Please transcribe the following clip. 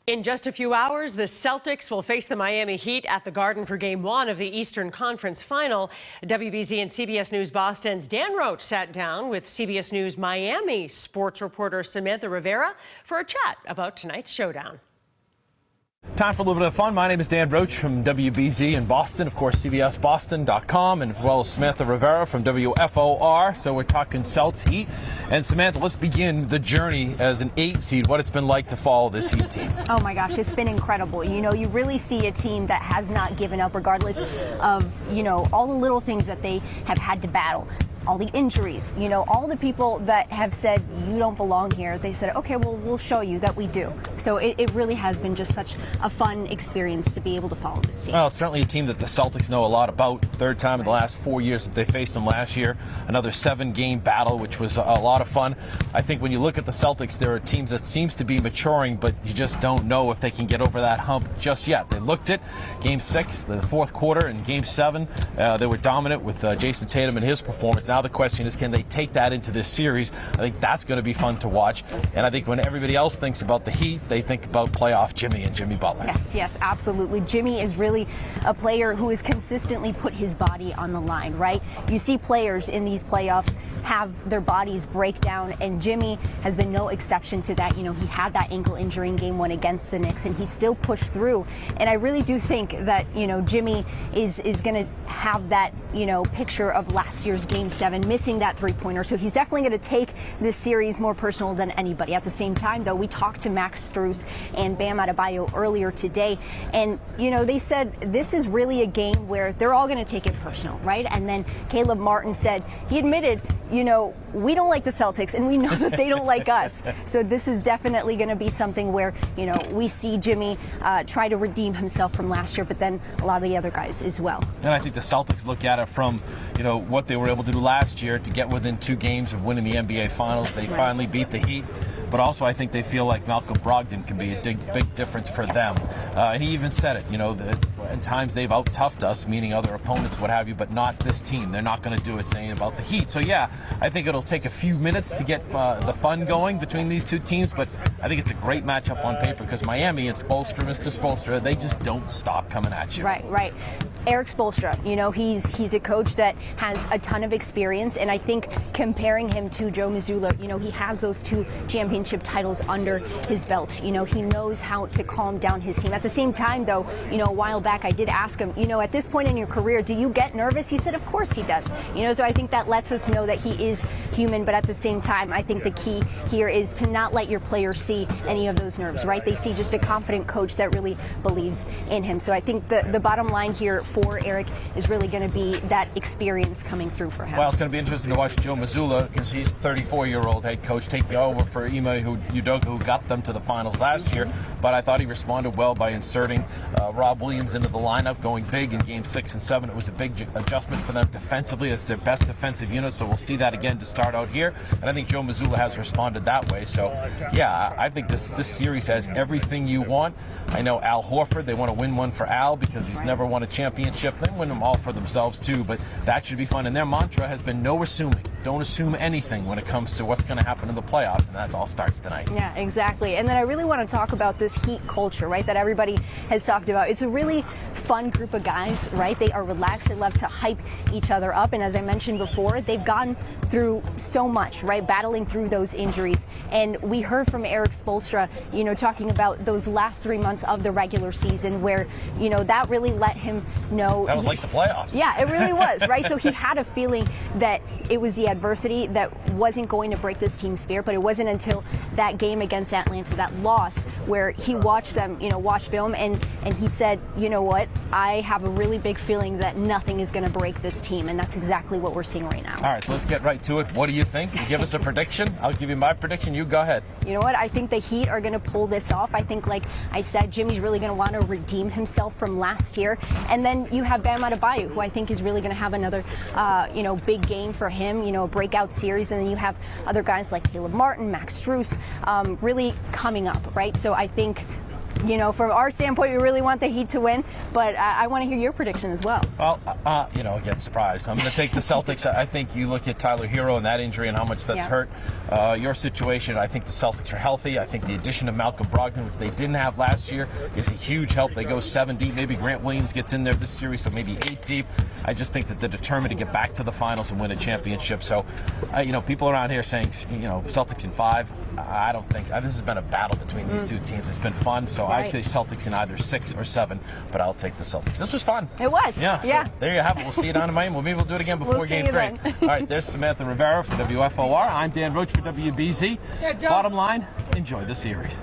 In just a few hours, the Celtics will face the Miami Heat at the Garden for Game 1 of the Eastern Conference Final. WBZ and CBS News Boston's Dan Roche sat down with CBS News Miami sports reporter Samantha Rivera for a chat about tonight's showdown. Time for a little bit of fun. My name is Dan Roche from WBZ in Boston, of course, CBSBoston.com, and as well as Samantha Rivera from WFOR. So we're talking Celtics Heat. And Samantha, let's begin the journey as an 8 seed, what it's been like to follow this Heat team. Oh my gosh, it's been incredible. You know, you really see a team that has not given up regardless of, all the little things that they have had to battle. All the injuries, all the people that have said you don't belong here, they said, okay, well, we'll show you that we do. So it really has been just such a fun experience to be able to follow this team. Well, it's certainly a team that the Celtics know a lot about. Third time in the last 4 years that they faced them last year. Another 7-game battle, which was a lot of fun. I think when you look at the Celtics, there are teams that seems to be maturing, but you just don't know if they can get over that hump just yet. They looked at Game 6, the fourth quarter, and Game 7, they were dominant with Jason Tatum and his performance. Now the question is, can they take that into this series? I think that's going to be fun to watch. And I think when everybody else thinks about the Heat, they think about playoff Jimmy and Jimmy Butler. Yes, absolutely. Jimmy is really a player who has consistently put his body on the line, right? You see players in these playoffs have their bodies break down, and Jimmy has been no exception to that. He had that ankle injury in Game 1 against the Knicks, and he still pushed through. And I really do think that, Jimmy is going to have that, picture of last year's Game 7, missing that three-pointer. So he's definitely going to take this series more personal than anybody. At the same time, though, we talked to Max Strus and Bam Adebayo earlier today, and, they said this is really a game where they're all going to take it personal, right? And then Caleb Martin said, he admitted, we don't like the Celtics, and we know that they don't like us. So this is definitely going to be something where, we see Jimmy try to redeem himself from last year, but then a lot of the other guys as well. And I think the Celtics look at it from, what they were able to do last year to get within 2 games of winning the NBA Finals. They finally beat the Heat. But also I think they feel like Malcolm Brogdon can be a big difference for them. And he even said it, that at times they've out-toughed us, meaning other opponents, what have you, but not this team. They're not going to do a saying about the Heat. So, yeah, I think it'll take a few minutes to get the fun going between these two teams, but I think it's a great matchup on paper because Miami and Spoelstra, Mr. Spoelstra, they just don't stop coming at you. Right. Erik Spoelstra, he's a coach that has a ton of experience, and I think comparing him to Joe Mazzulla, he has those 2 championship titles under his belt. He knows how to calm down his team. At the same time, though, a while back I did ask him, at this point in your career, do you get nervous? He said, of course he does. So I think that lets us know that he is human, but at the same time, I think the key here is to not let your players see any of those nerves, right? They see just a confident coach that really believes in him. So I think the bottom line here for Erik is really going to be that experience coming through for him. Well, it's going to be interesting to watch Joe Mazzulla because he's a 34-year-old head coach taking over for Ime Udoka, who got them to the finals last year. But I thought he responded well by inserting Rob Williams into the lineup, going big in Game 6 and 7. It was a big adjustment for them defensively. It's their best defensive unit, so we'll see that again to start out here. And I think Joe Mazzulla has responded that way. So, yeah, I think this series has everything you want. I know Al Horford, they want to win one for Al because he's never won a championship. They win them all for themselves, too. But that should be fun. And their mantra has been no assuming. Don't assume anything when it comes to what's going to happen in the playoffs. And that all starts tonight. Yeah, exactly. And then I really want to talk about this Heat culture, right, that everybody has talked about. It's a really fun group of guys, right? They are relaxed. They love to hype each other up. And as I mentioned before, they've gone through so much, right, battling through those injuries. And we heard from Erik Spoelstra, talking about those last 3 months of the regular season where, that really let him know. That was like the playoffs. Yeah, it really was, right? So he had a feeling that it was the adversity that wasn't going to break this team's spirit, but it wasn't until that game against Atlanta, that loss, where he watched them, watch film, and he said, you know what, I have a really big feeling that nothing is going to break this team, and that's exactly what we're seeing right now. All right, so let's get right to it. What do you think? You give us a prediction. I'll give you my prediction. You go ahead. You know what? I think the Heat are going to pull this off. I think, like I said, Jimmy's really going to want to redeem himself from last year. And then you have Bam Adebayo, who I think is really going to have another, big game for him, a breakout series. And then you have other guys like Caleb Martin, Max Strus, really coming up, right? So I think You know, from our standpoint, we really want the Heat to win, but I want to hear your prediction as well. Well, you know, again, surprise. I'm going to take the Celtics. I think you look at Tyler Hero and that injury and how much that's hurt your situation. I think the Celtics are healthy. I think the addition of Malcolm Brogdon, which they didn't have last year, is a huge help. They go 7 deep. Maybe Grant Williams gets in there this series, so maybe 8 deep. I just think that they're determined to get back to the finals and win a championship. So, you know, people around here saying, you know, Celtics in 5. I don't think this has been a battle between these two teams. It's been fun. So I say Celtics in either 6 or 7, but I'll take the Celtics. This was fun. It was. Yeah. So there you have it. We'll see you down in Miami. Well, maybe we'll do it again before Game 3. All right. There's Samantha Rivera for WFOR. I'm Dan Roche for WBZ. Bottom line, enjoy the series.